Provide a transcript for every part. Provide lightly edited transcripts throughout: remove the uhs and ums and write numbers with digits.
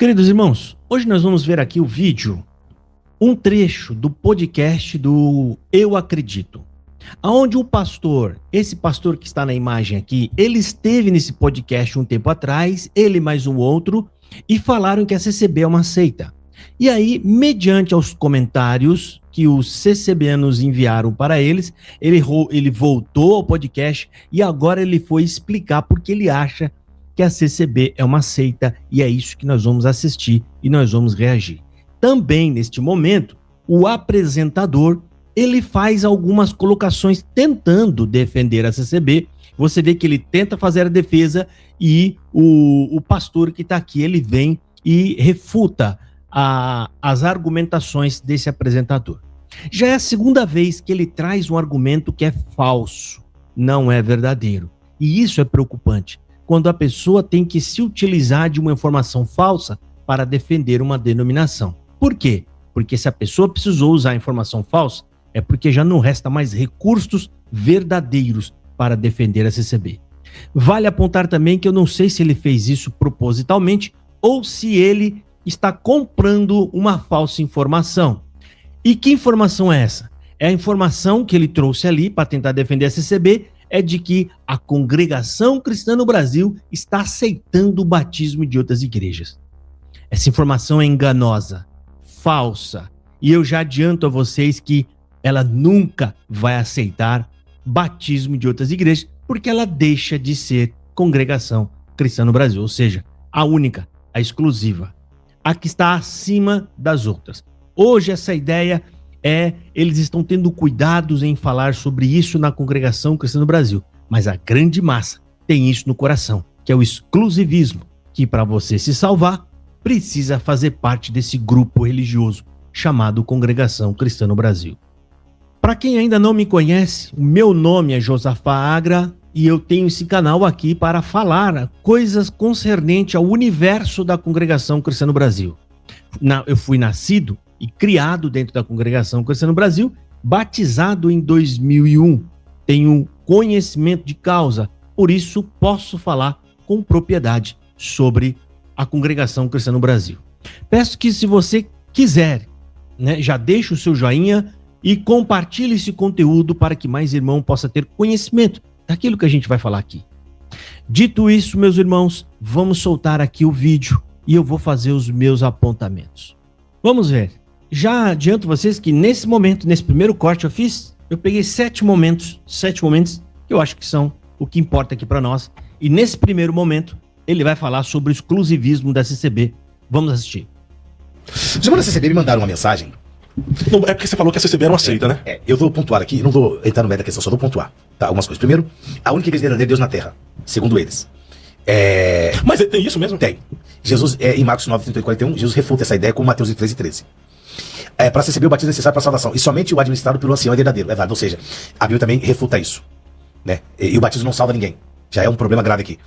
Queridos irmãos, hoje nós vamos ver aqui o vídeo, um trecho do podcast do Eu Acredito, aonde o pastor, esse pastor que está na imagem aqui, ele esteve nesse podcast um tempo atrás, ele mais um outro, e falaram que a CCB é uma seita. E aí, mediante aos comentários que os CCBanos enviaram para eles, ele voltou ao podcast e agora ele foi explicar porque ele acha que a CCB é uma seita, e é isso que nós vamos assistir e nós vamos reagir. Também, neste momento, o apresentador, ele faz algumas colocações tentando defender a CCB. Você vê que ele tenta fazer a defesa e o pastor que está aqui, ele vem e refuta as argumentações desse apresentador. Já é a segunda vez que ele traz um argumento que é falso, não é verdadeiro. E isso é preocupante, quando a pessoa tem que se utilizar de uma informação falsa para defender uma denominação. Por quê? Porque se a pessoa precisou usar a informação falsa, é porque já não resta mais recursos verdadeiros para defender a CCB. Vale apontar também que eu não sei se ele fez isso propositalmente ou se ele está comprando uma falsa informação. E que informação é essa? É a informação que ele trouxe ali para tentar defender a CCB, é de que a Congregação Cristã no Brasil está aceitando o batismo de outras igrejas. Essa informação é enganosa, falsa, e eu já adianto a vocês que ela nunca vai aceitar batismo de outras igrejas, porque ela deixa de ser Congregação Cristã no Brasil, ou seja, a única, a exclusiva, a que está acima das outras. Hoje essa ideia eles estão tendo cuidados em falar sobre isso na Congregação Cristã no Brasil, mas a grande massa tem isso no coração, que é o exclusivismo, que para você se salvar, precisa fazer parte desse grupo religioso chamado Congregação Cristã no Brasil. Para quem ainda não me conhece, o meu nome é Josafá Agra e eu tenho esse canal aqui para falar coisas concernentes ao universo da Congregação Cristã no Brasil. Eu fui nascido e criado dentro da Congregação Cristã no Brasil, batizado em 2001. Tenho conhecimento de causa, por isso posso falar com propriedade sobre a Congregação Cristã no Brasil. Peço que, se você quiser, já deixe o seu joinha e compartilhe esse conteúdo para que mais irmão possa ter conhecimento daquilo que a gente vai falar aqui. Dito isso, meus irmãos, vamos soltar aqui o vídeo e eu vou fazer os meus apontamentos. Vamos ver. Já adianto vocês que nesse momento, nesse primeiro corte eu peguei 7 momentos que eu acho que são o que importa aqui para nós. E nesse primeiro momento, ele vai falar sobre o exclusivismo da CCB. Vamos assistir. Os irmãos da CCB me mandaram uma mensagem. Não, é porque você falou que a CCB era uma seita, né? Eu vou pontuar aqui, não vou entrar no meio da questão, só vou pontuar, tá? Algumas coisas. Primeiro, a única igreja verdadeira de Deus na Terra, segundo eles. Mas tem isso mesmo? Tem. Jesus, em Marcos 9, 30 e 41, Jesus refuta essa ideia com Mateus 13 e 13. Para receber o batismo necessário para a salvação, e somente o administrado pelo ancião é verdadeiro, é válido. Ou seja, a Bíblia também refuta isso, né? E o batismo não salva ninguém. Já é um problema grave aqui.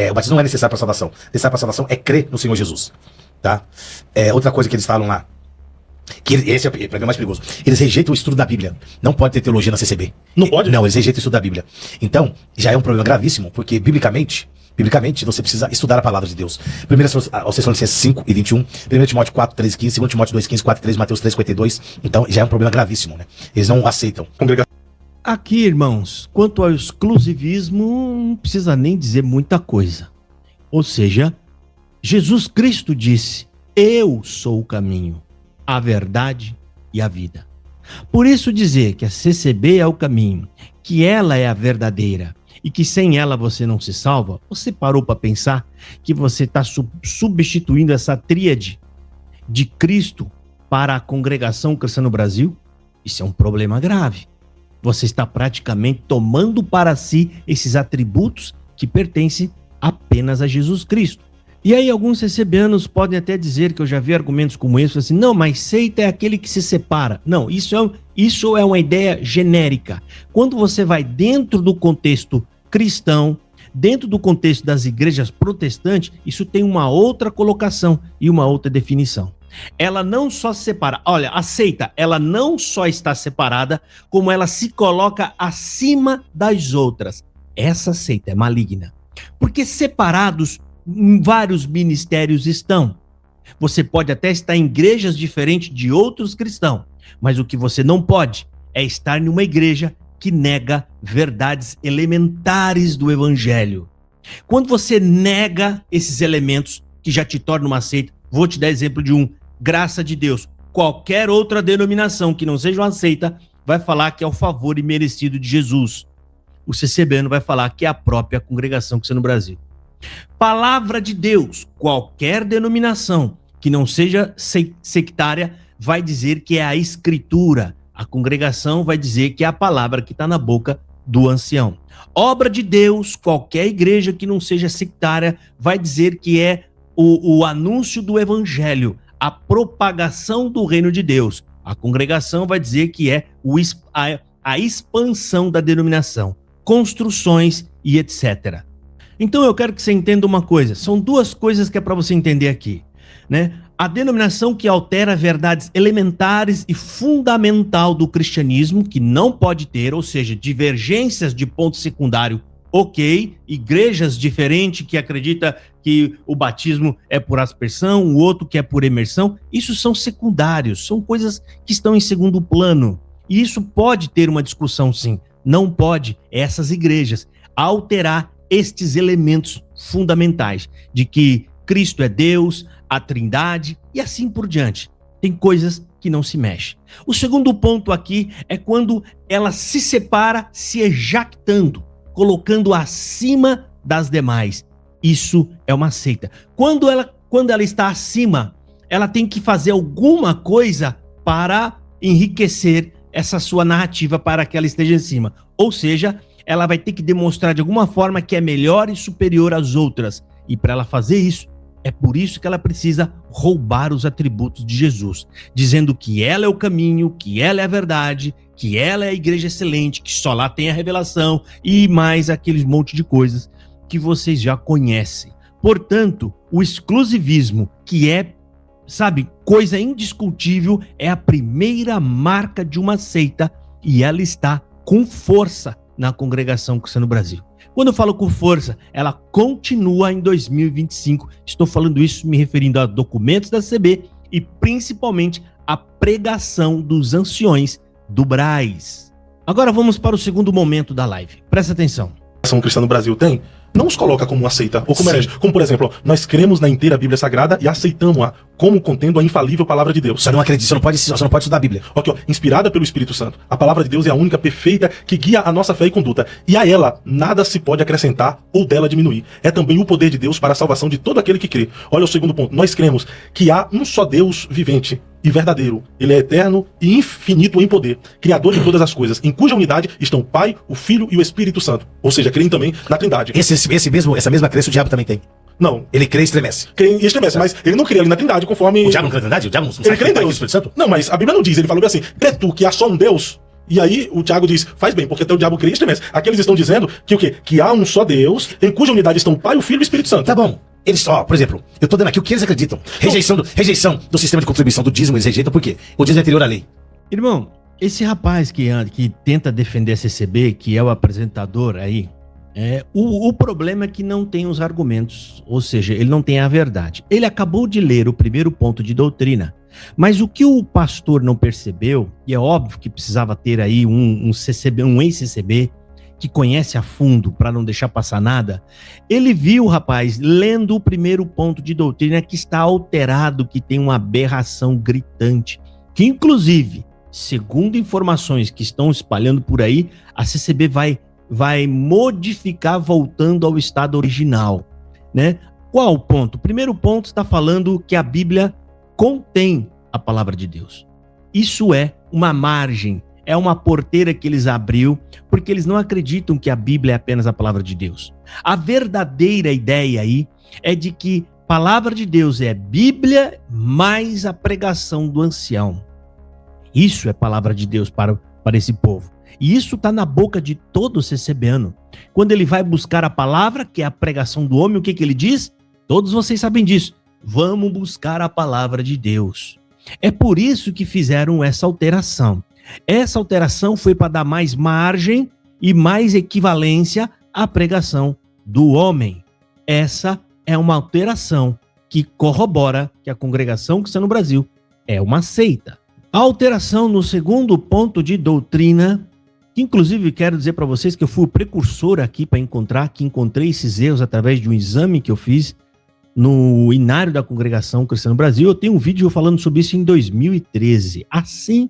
O batismo não é necessário para a salvação. Necessário para a salvação é crer no Senhor Jesus, tá? Outra coisa que eles falam lá, que esse é o problema mais perigoso. Eles rejeitam o estudo da Bíblia. Não pode ter teologia na CCB. Não pode? Não, eles rejeitam o estudo da Bíblia. Então, já é um problema gravíssimo, porque biblicamente, você precisa estudar a palavra de Deus. 1 aos Tessalonicenses 5 e 21, 1 Timóteo 4, 13 e 15, 2 Timóteo 2, 15, 4 3, Mateus 3, 52. Então, já é um problema gravíssimo, né? Eles não aceitam. Aqui, irmãos, quanto ao exclusivismo, não precisa nem dizer muita coisa. Ou seja, Jesus Cristo disse: eu sou o caminho, a verdade e a vida. Por isso dizer que a CCB é o caminho, que ela é a verdadeira e que sem ela você não se salva, você parou para pensar que você está substituindo essa tríade de Cristo para a Congregação Cristã no Brasil? Isso é um problema grave. Você está praticamente tomando para si esses atributos que pertencem apenas a Jesus Cristo. E aí alguns CCBanos podem até dizer, que eu já vi argumentos como esse, assim, não, mas seita é aquele que se separa. Não, isso é uma ideia genérica. Quando você vai dentro do contexto cristão, dentro do contexto das igrejas protestantes, isso tem uma outra colocação e uma outra definição. Ela não só se separa, olha, a seita, ela não só está separada, como ela se coloca acima das outras. Essa seita é maligna. Porque separados vários ministérios estão. Você pode até estar em igrejas diferentes de outros cristãos, mas o que você não pode é estar em uma igreja que nega verdades elementares do evangelho. Quando você nega esses elementos que já te tornam uma seita, vou te dar exemplo de um, graça de Deus. Qualquer outra denominação que não seja uma seita vai falar que é o favor imerecido de Jesus. O CCBano vai falar que é a própria congregação que está no Brasil. Palavra de Deus, qualquer denominação que não seja sectária vai dizer que é a escritura. A congregação vai dizer que é a palavra que está na boca do ancião. Obra de Deus, qualquer igreja que não seja sectária vai dizer que é o anúncio do evangelho, a propagação do reino de Deus. A congregação vai dizer que é a expansão da denominação, construções e etc. Então eu quero que você entenda uma coisa, são duas coisas que é para você entender aqui, né? A denominação que altera verdades elementares e fundamental do cristianismo, que não pode ter, ou seja, divergências de ponto secundário, ok, igrejas diferentes que acreditam que o batismo é por aspersão, o outro que é por imersão, isso são secundários, são coisas que estão em segundo plano. E isso pode ter uma discussão sim, não pode essas igrejas alterar estes elementos fundamentais de que Cristo é Deus, a Trindade e assim por diante. Tem coisas que não se mexem. O segundo ponto aqui é quando ela se separa, se jactando, colocando acima das demais. Isso é uma seita. Quando ela está acima, ela tem que fazer alguma coisa para enriquecer essa sua narrativa para que ela esteja em cima. Ou seja, ela vai ter que demonstrar de alguma forma que é melhor e superior às outras. E para ela fazer isso, é por isso que ela precisa roubar os atributos de Jesus, dizendo que ela é o caminho, que ela é a verdade, que ela é a igreja excelente, que só lá tem a revelação e mais aqueles monte de coisas que vocês já conhecem. Portanto, o exclusivismo, que é, sabe, coisa indiscutível, é a primeira marca de uma seita e ela está com força na congregação cristã no Brasil. Quando eu falo com força, ela continua em 2025. Estou falando isso me referindo a documentos da CB e principalmente a pregação dos anciões do Braz. Agora vamos para o segundo momento da live. Presta atenção. A ação cristã no Brasil tem, não os coloca como uma seita ou como herege. Como, por exemplo, nós cremos na inteira Bíblia Sagrada e aceitamos-a como contendo a infalível palavra de Deus. Você não acredita, você não pode estudar a Bíblia. Ok, ó, inspirada pelo Espírito Santo. A palavra de Deus é a única perfeita que guia a nossa fé e conduta. E a ela nada se pode acrescentar ou dela diminuir. É também o poder de Deus para a salvação de todo aquele que crê. Olha o segundo ponto. Nós cremos que há um só Deus vivente e verdadeiro. Ele é eterno e infinito em poder, criador de todas as coisas, em cuja unidade estão o Pai, o Filho e o Espírito Santo. Ou seja, creem também na Trindade. Essa mesma crença o diabo também tem. Não. Ele crê e estremece. Crê e estremece, mas ele não crê ali na Trindade, conforme... O diabo não crê na Trindade? O diabo não ele crê em Deus. Não, mas a Bíblia não diz. Ele falou assim, crê tu que há só um Deus? E aí o Tiago diz, faz bem, porque até o diabo crê e estremece. Aqui eles estão dizendo que o quê? Que há um só Deus, em cuja unidade estão o Pai, o Filho e o Espírito Santo. Tá bom. Eles, por exemplo, eu tô dando aqui o que eles acreditam. Rejeição do sistema de contribuição do dízimo, eles rejeitam por quê? O dízimo é anterior à lei. Irmão, esse rapaz que tenta defender a CCB, que é o apresentador aí, o problema é que não tem os argumentos, ou seja, ele não tem a verdade. Ele acabou de ler o primeiro ponto de doutrina, mas o que o pastor não percebeu, e é óbvio que precisava ter aí um CCB, um ex-CCB, que conhece a fundo para não deixar passar nada, ele viu, rapaz, lendo o primeiro ponto de doutrina que está alterado, que tem uma aberração gritante, que inclusive, segundo informações que estão espalhando por aí, a CCB vai modificar voltando ao estado original, né? Qual o ponto? O primeiro ponto está falando que a Bíblia contém a palavra de Deus. Isso é uma margem, é uma porteira que eles abriu, porque eles não acreditam que a Bíblia é apenas a palavra de Deus. A verdadeira ideia aí é de que a palavra de Deus é Bíblia mais a pregação do ancião. Isso é palavra de Deus para esse povo. E isso está na boca de todo CCBano. Quando ele vai buscar a palavra, que é a pregação do homem, o que ele diz? Todos vocês sabem disso. Vamos buscar a palavra de Deus. É por isso que fizeram essa alteração. Essa alteração foi para dar mais margem e mais equivalência à pregação do homem. Essa é uma alteração que corrobora que a Congregação Cristã no Brasil é uma seita. A alteração no segundo ponto de doutrina, que inclusive quero dizer para vocês que eu fui o precursor aqui para encontrei esses erros através de um exame que eu fiz no inário da Congregação Cristã no Brasil. Eu tenho um vídeo falando sobre isso em 2013, assim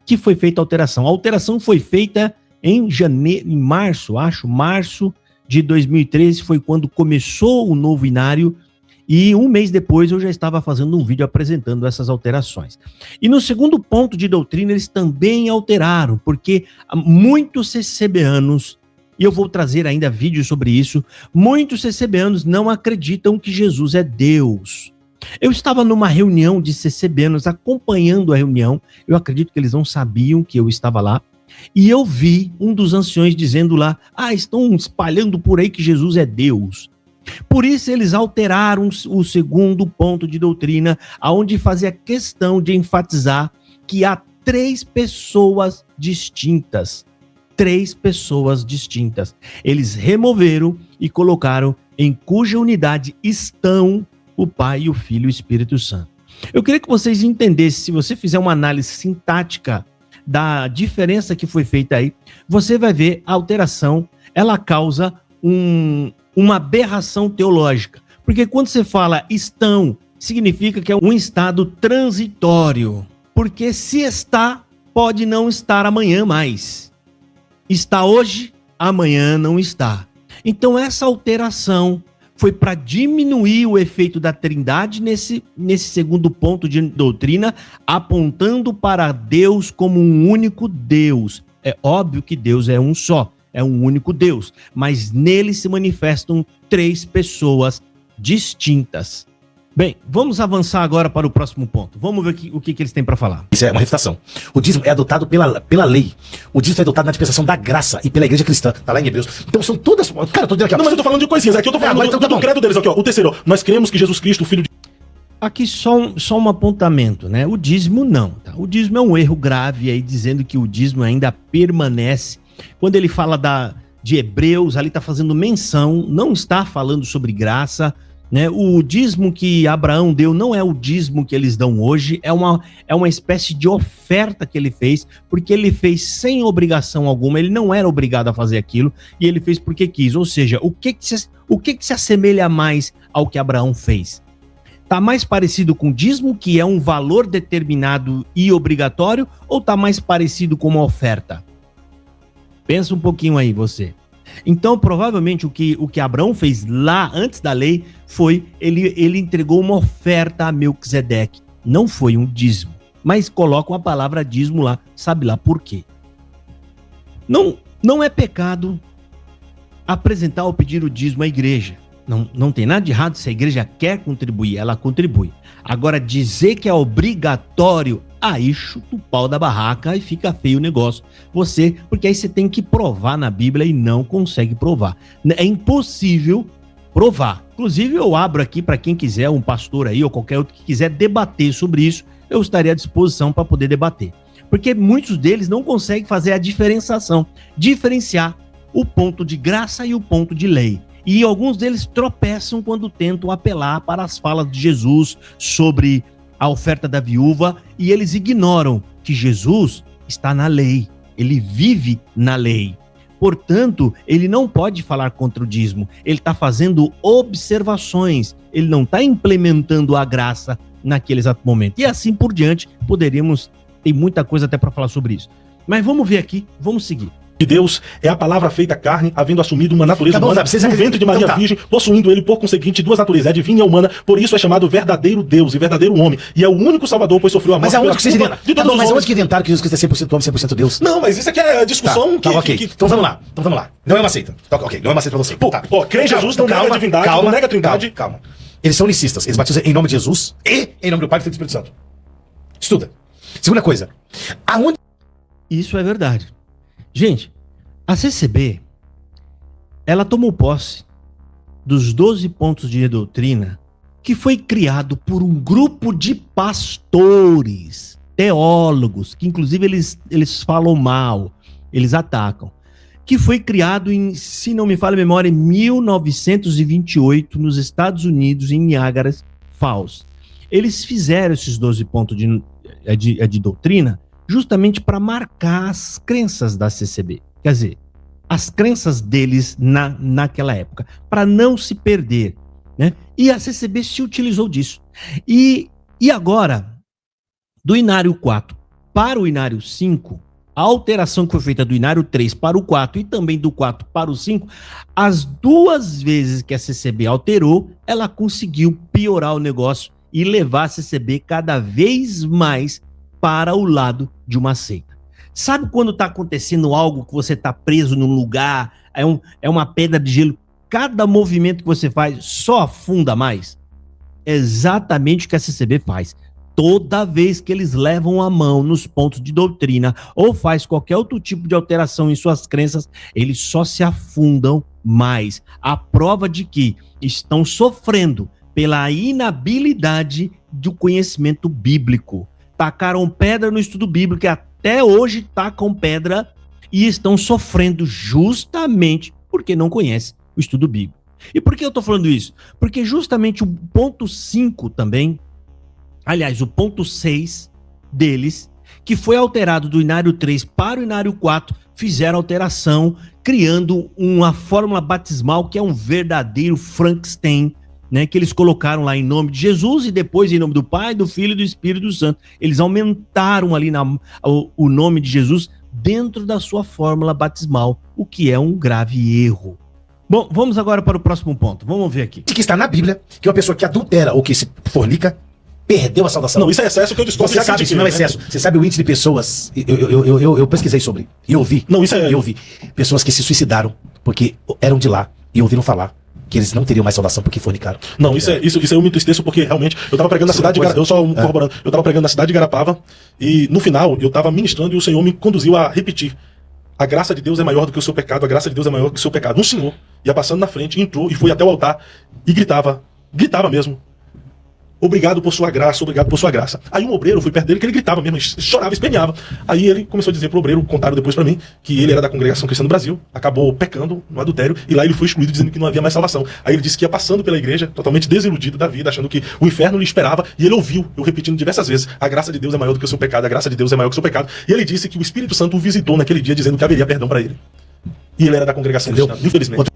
que foi feita a alteração. A alteração foi feita em março de 2013, foi quando começou o novo inário, e um mês depois eu já estava fazendo um vídeo apresentando essas alterações. E no segundo ponto de doutrina eles também alteraram, porque muitos CCBanos, e eu vou trazer ainda vídeos sobre isso, muitos CCBanos não acreditam que Jesus é Deus. Eu estava numa reunião de CCBanos, acompanhando a reunião, eu acredito que eles não sabiam que eu estava lá, e eu vi um dos anciões dizendo lá, estão espalhando por aí que Jesus é Deus. Por isso eles alteraram o segundo ponto de doutrina, aonde fazia questão de enfatizar que há 3 pessoas distintas. 3 pessoas distintas. Eles removeram e colocaram em cuja unidade estão o Pai, o Filho e o Espírito Santo. Eu queria que vocês entendessem, se você fizer uma análise sintática da diferença que foi feita aí, você vai ver a alteração, ela causa uma aberração teológica. Porque quando você fala estão, significa que é um estado transitório. Porque se está, pode não estar amanhã mais. Está hoje, amanhã não está. Então essa alteração foi para diminuir o efeito da Trindade nesse segundo ponto de doutrina, apontando para Deus como um único Deus. É óbvio que Deus é um só, é um único Deus, mas nele se manifestam 3 pessoas distintas. Bem, vamos avançar agora para o próximo ponto. Vamos ver o que eles têm para falar. Isso é uma refutação. O dízimo é adotado pela lei. O dízimo é adotado na dispensação da graça e pela igreja cristã. Tá lá em Hebreus. Então são todas... Cara, eu tô dizendo aqui, ó. Não, mas eu tô falando de coisinhas. Aqui eu tô falando do credo deles. Aqui, ó. O terceiro, ó. Nós cremos que Jesus Cristo, o Filho de... Aqui só um apontamento, né? O dízimo não, tá? O dízimo é um erro grave aí, dizendo que o dízimo ainda permanece. Quando ele fala de Hebreus, ali tá fazendo menção, não está falando sobre graça, né? O dízimo que Abraão deu não é o dízimo que eles dão hoje, é uma espécie de oferta que ele fez, porque ele fez sem obrigação alguma, ele não era obrigado a fazer aquilo, e ele fez porque quis. Ou seja, o que se assemelha mais ao que Abraão fez? Tá mais parecido com o dízimo, que é um valor determinado e obrigatório, ou tá mais parecido com uma oferta? Pensa um pouquinho aí, você. Então, provavelmente, o que Abraão fez lá antes da lei foi, ele entregou uma oferta a Melquisedeque. Não foi um dízimo, mas colocam a palavra dízimo lá, sabe lá por quê. Não é pecado apresentar ou pedir o dízimo à igreja. Não tem nada de errado se a igreja quer contribuir, ela contribui. Agora, dizer que é obrigatório, aí chuta o pau da barraca e fica feio o negócio. Porque aí você tem que provar na Bíblia e não consegue provar. É impossível provar. Inclusive, eu abro aqui para quem quiser, um pastor aí ou qualquer outro que quiser debater sobre isso, eu estaria à disposição para poder debater. Porque muitos deles não conseguem fazer a diferenciar o ponto de graça e o ponto de lei. E alguns deles tropeçam quando tentam apelar para as falas de Jesus sobre a oferta da viúva, e eles ignoram que Jesus está na lei, ele vive na lei. Portanto, ele não pode falar contra o dízimo, ele está fazendo observações, ele não está implementando a graça naquele exato momento. E assim por diante, tem muita coisa até para falar sobre isso. Mas vamos ver aqui, vamos seguir. De Deus é a palavra feita carne, havendo assumido uma natureza humana no ventre de Maria Virgem, possuindo ele, por conseguinte, 2 naturezas, a divina e a humana, por isso é chamado verdadeiro Deus e verdadeiro homem, e é o único Salvador, pois sofreu a morte pela culpa de todos os homens. Mas onde que inventaram que Jesus Cristo é 100% homem, 100% Deus? Não, mas isso aqui é a discussão ok. Então vamos lá. Não é uma seita. Ok, não é uma seita pra você. Pô, crê em Jesus, não nega a divindade, não nega a trindade. Calma. Eles são unicistas, eles batizam em nome de Jesus e em nome do Pai, do Filho e do Espírito Santo. Estuda. Segunda coisa, aonde... Isso é verdade. Gente, a CCB, ela tomou posse dos 12 pontos de doutrina que foi criado por um grupo de pastores, teólogos, que inclusive eles falam mal, eles atacam, que foi criado se não me falha a memória, em 1928, nos Estados Unidos, em Niagara falsos. Eles fizeram esses 12 pontos de doutrina justamente para marcar as crenças da CCB. Quer dizer, as crenças deles naquela época, para não se perder, né? E a CCB se utilizou disso. E agora, do Inário 4 para o Inário 5, a alteração que foi feita do Inário 3 para o 4 e também do 4 para o 5, as duas vezes que a CCB alterou, ela conseguiu piorar o negócio e levar a CCB cada vez mais para o lado de uma seita. Sabe quando está acontecendo algo que você está preso num lugar, é uma pedra de gelo, cada movimento que você faz só afunda mais? É exatamente o que a CCB faz. Toda vez que eles levam a mão nos pontos de doutrina ou faz qualquer outro tipo de alteração em suas crenças, eles só se afundam mais. A prova de que estão sofrendo pela inabilidade do conhecimento bíblico. Tacaram pedra no estudo bíblico, que até hoje tacam pedra e estão sofrendo justamente porque não conhecem o estudo bíblico. E por que eu estou falando isso? Porque justamente o ponto 5 também, aliás, o ponto 6 deles, que foi alterado do Inário 3 para o Inário 4, fizeram alteração, criando uma fórmula batismal que é um verdadeiro Frankenstein, né, que eles colocaram lá em nome de Jesus e depois em nome do Pai, do Filho e do Espírito Santo. Eles aumentaram ali o nome de Jesus dentro da sua fórmula batismal, o que é um grave erro. Bom, vamos agora para o próximo ponto. Vamos ver aqui. Que está na Bíblia, que uma pessoa que adultera ou que se fornica, perdeu a salvação. Não, isso é excesso que eu discordo. Você sabe, isso não é excesso. Você sabe o índice de pessoas, eu pesquisei sobre, e ouvi. Não, isso é... Eu ouvi pessoas que se suicidaram porque eram de lá e ouviram falar que eles não teriam mais salvação porque fornicaram. Não, isso eu me entristeço porque realmente eu tava pregando na cidade de Garapava, eu tava pregando na cidade de Garapava e no final eu tava ministrando e o Senhor me conduziu a repetir: a graça de Deus é maior do que o seu pecado, a graça de Deus é maior do que o seu pecado. Um senhor ia passando na frente, entrou e foi até o altar e gritava mesmo: obrigado por sua graça, obrigado por sua graça. Aí um obreiro foi perto dele, que ele gritava mesmo, chorava, esperneava. Aí ele começou a dizer pro obreiro, contaram depois pra mim, que ele era da Congregação Cristã do Brasil, acabou pecando no adultério, e lá ele foi excluído, dizendo que não havia mais salvação. Aí ele disse que ia passando pela igreja, totalmente desiludido da vida, achando que o inferno lhe esperava, e ele ouviu, eu repetindo diversas vezes: a graça de Deus é maior do que o seu pecado, a graça de Deus é maior que o seu pecado. E ele disse que o Espírito Santo o visitou naquele dia, dizendo que haveria perdão pra ele. E ele era da Congregação Cristã, infelizmente.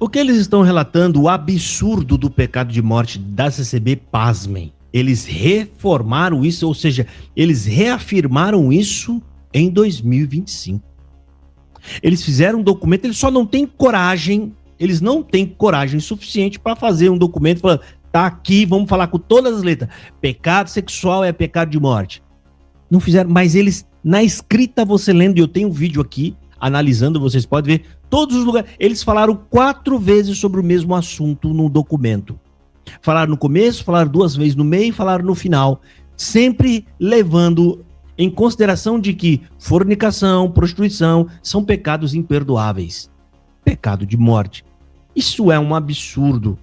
O que eles estão relatando, o absurdo do pecado de morte da CCB, pasmem. Eles reformaram isso, ou seja, eles reafirmaram isso em 2025. Eles fizeram um documento, eles só não têm coragem, eles não têm coragem suficiente para fazer um documento falando: tá aqui, vamos falar com todas as letras. Pecado sexual é pecado de morte. Não fizeram, mas eles, na escrita, você lendo, e eu tenho um vídeo aqui, analisando, vocês podem ver, todos os lugares, eles falaram 4 vezes sobre o mesmo assunto no documento. Falaram no começo, falaram 2 vezes no meio, falaram no final, sempre levando em consideração de que fornicação, prostituição são pecados imperdoáveis. Pecado de morte. Isso é um absurdo.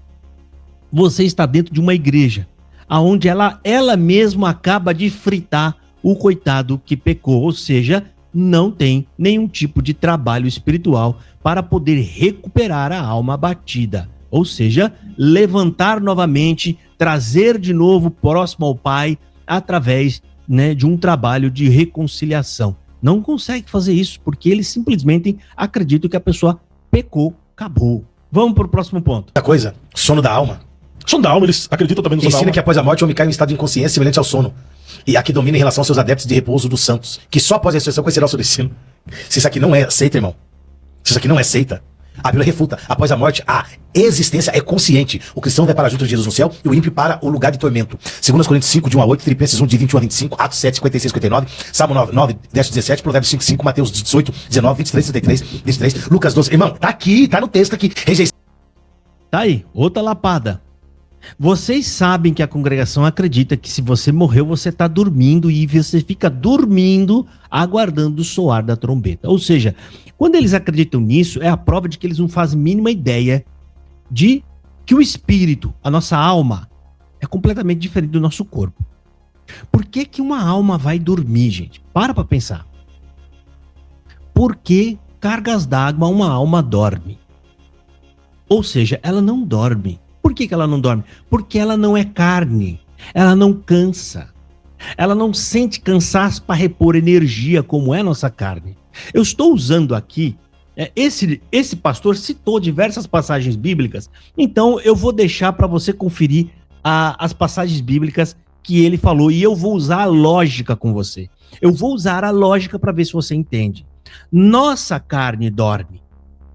Você está dentro de uma igreja, onde ela mesma acaba de fritar o coitado que pecou, ou seja, não tem nenhum tipo de trabalho espiritual para poder recuperar a alma abatida. Ou seja, levantar novamente, trazer de novo próximo ao Pai através, né, de um trabalho de reconciliação. Não consegue fazer isso porque eles simplesmente acreditam que a pessoa pecou, acabou. Vamos para o próximo ponto. Outra coisa, sono da alma. Sono da alma, eles acreditam também no sono da alma. Ensina que após a morte o homem cai em um estado de inconsciência semelhante ao sono. E aqui domina em relação aos seus adeptos de repouso dos santos, que só após a ressurreição conhecerá o seu destino. Se isso aqui não é seita, irmão, se isso aqui não é seita, a Bíblia refuta: após a morte, a existência é consciente. O cristão vai para junto de Jesus no céu e o ímpio para o lugar de tormento. 2 Coríntios 5, de 1 a 8, Filipenses 1, de 21 a 25, Atos 7, 56, 59, Salmo 9, 10, 17, Provérbios 5, 5, Mateus 18, 19, 23, 33, 23, Lucas 12. Irmão, tá aqui, tá no texto aqui. Tá aí, outra lapada. Vocês sabem que a congregação acredita que se você morreu, você está dormindo e você fica dormindo aguardando o soar da trombeta. Ou seja, quando eles acreditam nisso, é a prova de que eles não fazem mínima ideia de que o espírito, a nossa alma, é completamente diferente do nosso corpo. Por que que uma alma vai dormir, gente? Para pensar. Por que cargas d'água uma alma dorme? Ou seja, ela não dorme. Por que ela não dorme? Porque ela não é carne, ela não cansa, ela não sente cansaço para repor energia como é nossa carne. Eu estou usando aqui, esse pastor citou diversas passagens bíblicas, então eu vou deixar para você conferir as passagens bíblicas que ele falou e eu vou usar a lógica com você. Eu vou usar a lógica para ver se você entende. Nossa carne dorme,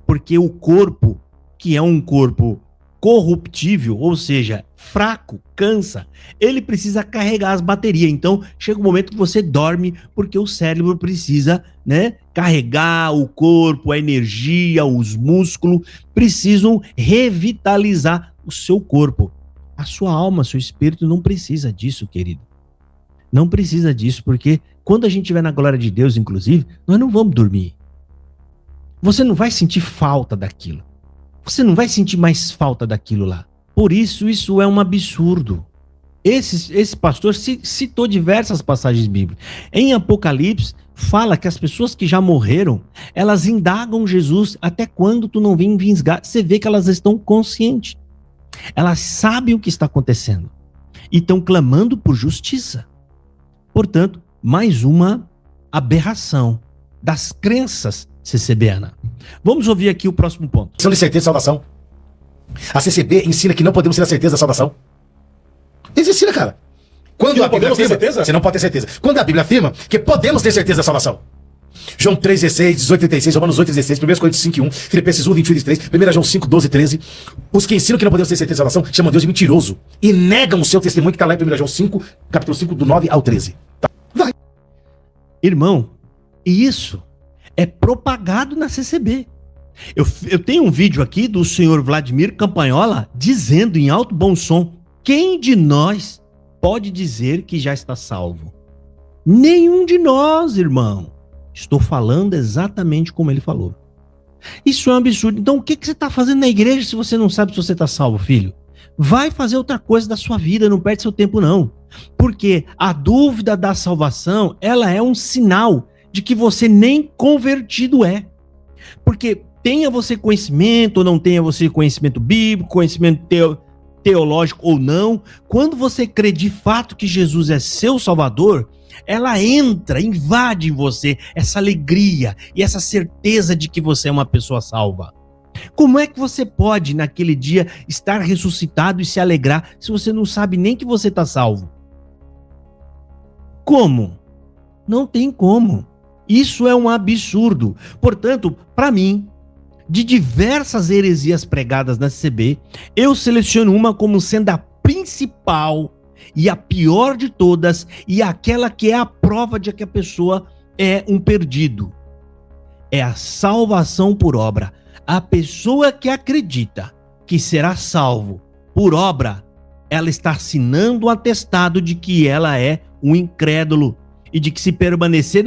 porque o corpo, que é um corpo corruptível, ou seja, fraco, cansa, ele precisa carregar as baterias. Então, chega um momento que você dorme porque o cérebro precisa, né, carregar o corpo, a energia, os músculos precisam revitalizar o seu corpo. A sua alma, seu espírito não precisa disso, querido. Não precisa disso, porque quando a gente estiver na glória de Deus, inclusive, nós não vamos dormir. Você não vai sentir falta daquilo. Você não vai sentir mais falta daquilo lá. Por isso é um absurdo. Esse pastor citou diversas passagens bíblicas. Em Apocalipse, fala que as pessoas que já morreram, elas indagam Jesus até quando tu não vem vingar. Você vê que elas estão conscientes. Elas sabem o que está acontecendo. E estão clamando por justiça. Portanto, mais uma aberração das crenças CCBana. Vamos ouvir aqui o próximo ponto. De certeza de salvação. A CCB ensina que não podemos ter a certeza da salvação. Eles ensinam, cara. Quando a Bíblia afirma, você não pode ter certeza. Quando a Bíblia afirma que podemos ter certeza da salvação. João 3,16, 18,36, Romanos 8,16, 1 Coríntios 5,1, Filipenses 1, 21, 23, 1 João 5, 12, 13. Os que ensinam que não podemos ter certeza da salvação chamam Deus de mentiroso e negam o seu testemunho que está lá em 1 João 5, capítulo 5, do 9 ao 13. Tá. Vai. Irmão, isso é propagado na CCB. Eu tenho um vídeo aqui do senhor Vladimir Campanhola dizendo em alto bom som: quem de nós pode dizer que já está salvo? Nenhum de nós, irmão. Estou falando exatamente como ele falou. Isso é um absurdo. Então o que você está fazendo na igreja se você não sabe se você está salvo, filho? Vai fazer outra coisa da sua vida, não perde seu tempo não. Porque a dúvida da salvação, ela é um sinal de que você nem convertido é. Porque tenha você conhecimento ou não tenha você conhecimento bíblico, conhecimento teológico ou não, quando você crê de fato que Jesus é seu Salvador, ela entra, invade em você essa alegria e essa certeza de que você é uma pessoa salva. Como é que você pode, naquele dia, estar ressuscitado e se alegrar se você não sabe nem que você está salvo? Como? Não tem como. Isso é um absurdo. Portanto, para mim, de diversas heresias pregadas na CCB, eu seleciono uma como sendo a principal e a pior de todas e aquela que é a prova de que a pessoa é um perdido. É a salvação por obra. A pessoa que acredita que será salvo por obra, ela está assinando um atestado de que ela é um incrédulo. E de que se permanecer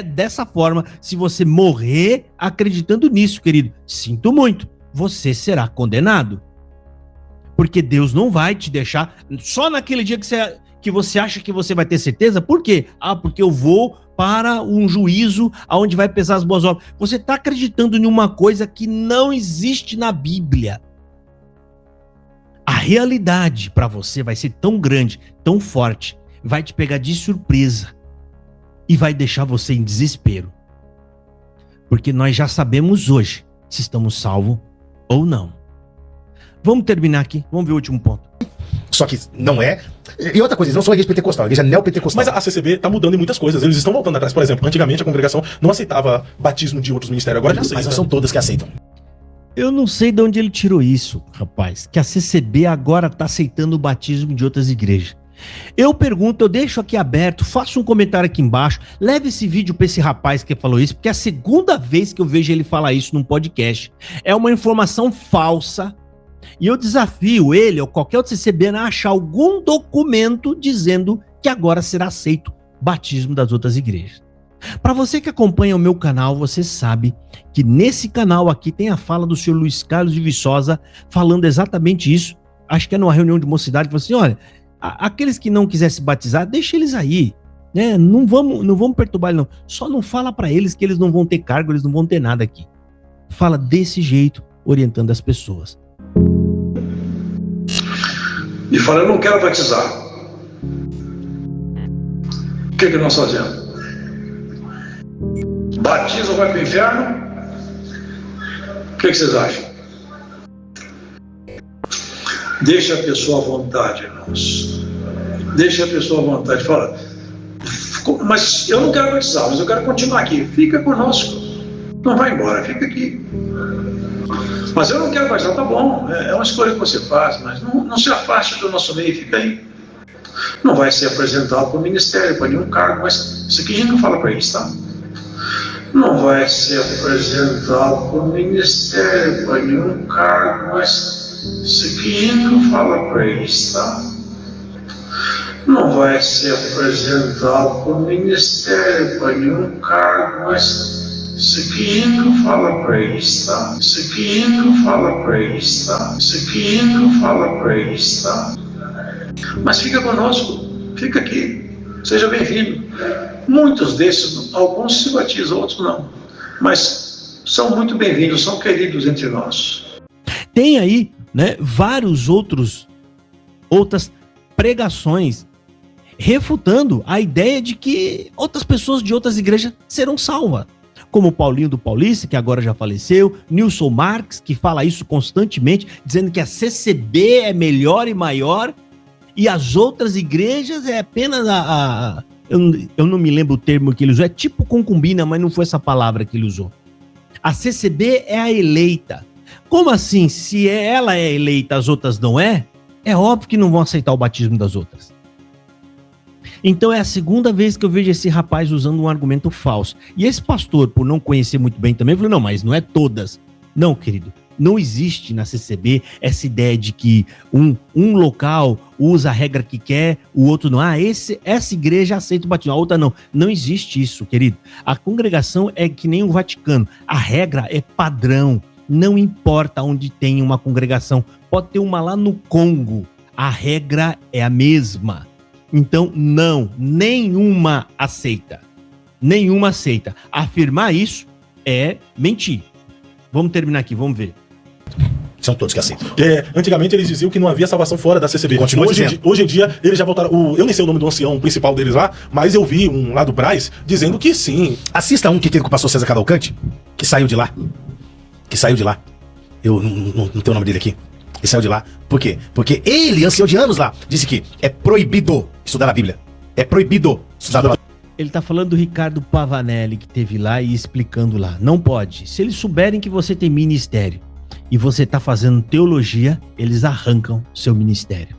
dessa forma, se você morrer acreditando nisso, querido, sinto muito, você será condenado. Porque Deus não vai te deixar só naquele dia que você acha que você vai ter certeza. Por quê? Porque eu vou para um juízo onde vai pesar as boas obras. Você está acreditando em uma coisa que não existe na Bíblia. A realidade para você vai ser tão grande, tão forte, vai te pegar de surpresa. E vai deixar você em desespero. Porque nós já sabemos hoje se estamos salvos ou não. Vamos terminar aqui. Vamos ver o último ponto. Só que não é. E outra coisa, eles não são a igreja pentecostal, a igreja neopentecostal. Mas a CCB está mudando em muitas coisas. Eles estão voltando atrás. Por exemplo, antigamente a congregação não aceitava batismo de outros ministérios. Agora já aceita. Mas não são todas que aceitam. Eu não sei de onde ele tirou isso, rapaz. Que a CCB agora está aceitando o batismo de outras igrejas. Eu pergunto, eu deixo aqui aberto, faço um comentário aqui embaixo, leve esse vídeo para esse rapaz que falou isso, porque é a segunda vez que eu vejo ele falar isso num podcast. É uma informação falsa e eu desafio ele ou qualquer outro CCBN a achar algum documento dizendo que agora será aceito o batismo das outras igrejas. Para você que acompanha o meu canal, você sabe que nesse canal aqui tem a fala do senhor Luiz Carlos de Viçosa falando exatamente isso. Acho que é numa reunião de mocidade, falou assim, olha, aqueles que não quiserem se batizar, deixa eles aí, né? Não vamos perturbar eles não. Só não fala para eles que eles não vão ter cargo, eles não vão ter nada aqui. Fala desse jeito, orientando as pessoas. e fala, eu não quero batizar. O que nós fazemos? Batiza ou vai para o inferno? O que vocês acham? Deixa a pessoa à vontade, irmãos. Deixa a pessoa à vontade. Fala, mas eu não quero batizar, mas eu quero continuar aqui. Fica conosco. Não vai embora, fica aqui. Mas eu não quero batizar, tá bom. É uma escolha que você faz, mas não se afaste do nosso meio, fica aí. Não vai ser apresentado para o ministério, para nenhum cargo, mas isso aqui a gente não fala para eles, tá? Não vai ser apresentado para o ministério, para nenhum cargo, mas isso aqui a gente não fala para eles, tá? Não vai ser apresentado para o ministério, para nenhum cargo, mas isso aqui a gente não fala para eles, tá? Isso aqui a gente não fala para eles, tá? Isso aqui a gente não fala para eles, tá? Mas fica conosco, fica aqui, seja bem-vindo. Muitos desses, alguns se batizam, outros não, mas são muito bem-vindos, são queridos entre nós. Tem aí, né, outras pregações refutando a ideia de que outras pessoas de outras igrejas serão salvas. Como o Paulinho do Paulista, que agora já faleceu, Nilson Marques, que fala isso constantemente, dizendo que a CCB é melhor e maior, e as outras igrejas é apenas eu não me lembro o termo que ele usou, é tipo concubina, mas não foi essa palavra que ele usou. A CCB é a eleita. Como assim? Se ela é eleita, as outras não é óbvio que não vão aceitar o batismo das outras. Então é a segunda vez que eu vejo esse rapaz usando um argumento falso. E esse pastor, por não conhecer muito bem também, falou, não, mas não é todas. Não, querido. Não existe na CCB essa ideia de que um local usa a regra que quer, o outro não. Essa igreja aceita o batismo, a outra não. Não existe isso, querido. A congregação é que nem o Vaticano. A regra é padrão. Não importa onde tem uma congregação. Pode ter uma lá no Congo. A regra é a mesma. Então, não. Nenhuma aceita. Nenhuma aceita. Afirmar isso é mentir. Vamos terminar aqui, vamos ver. São todos que aceitam. Antigamente eles diziam que não havia salvação fora da CCB. Continua Hoje em dia eles já voltaram. Eu nem sei o nome do ancião principal deles lá, mas eu vi um lá do Braz dizendo que sim. Assista um que teve com o pastor César Cavalcante, que saiu de lá. Eu não tenho o nome dele aqui. Ele saiu de lá. Por quê? Porque ele, ancião de anos lá, disse que é proibido estudar a Bíblia. É proibido estudar a Bíblia. Ele tá falando do Ricardo Pavanelli, que teve lá e explicando lá. Não pode. Se eles souberem que você tem ministério e você tá fazendo teologia, eles arrancam seu ministério.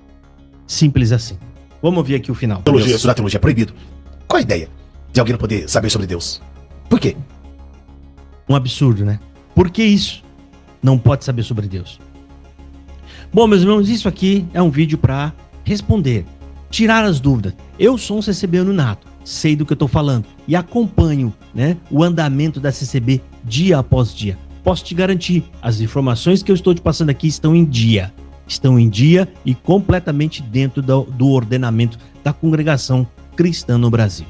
Simples assim. Vamos ver aqui o final. Estudar teologia é proibido. Qual a ideia de alguém não poder saber sobre Deus? Por quê? Um absurdo, né? Por que isso? Não pode saber sobre Deus. Bom, meus irmãos, isso aqui é um vídeo para responder, tirar as dúvidas. Eu sou um CCBano nato, sei do que eu tô falando e acompanho, né, o andamento da CCB dia após dia. Posso te garantir, as informações que eu estou te passando aqui estão em dia e completamente dentro do ordenamento da congregação cristã no Brasil.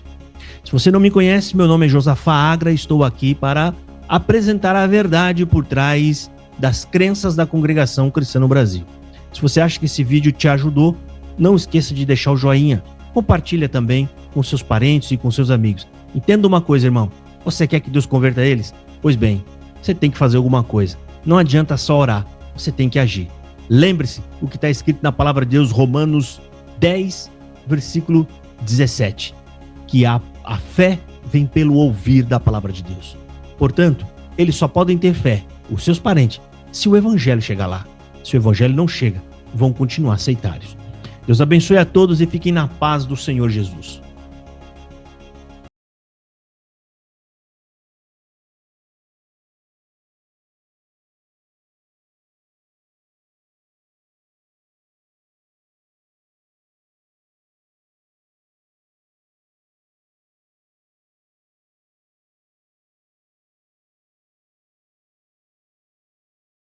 Se você não me conhece, meu nome é Josafá Agra, estou aqui para apresentar a verdade por trás das crenças da congregação cristã no Brasil. Se você acha que esse vídeo te ajudou, não esqueça de deixar o joinha. Compartilha também com seus parentes e com seus amigos. Entenda uma coisa, irmão. Você quer que Deus converta eles? Pois bem, você tem que fazer alguma coisa. Não adianta só orar, você tem que agir. Lembre-se o que está escrito na palavra de Deus, Romanos 10, versículo 17. Que a fé vem pelo ouvir da palavra de Deus. Portanto, eles só podem ter fé, os seus parentes, se o evangelho chegar lá. Se o evangelho não chega, vão continuar sectários. Deus abençoe a todos e fiquem na paz do Senhor Jesus.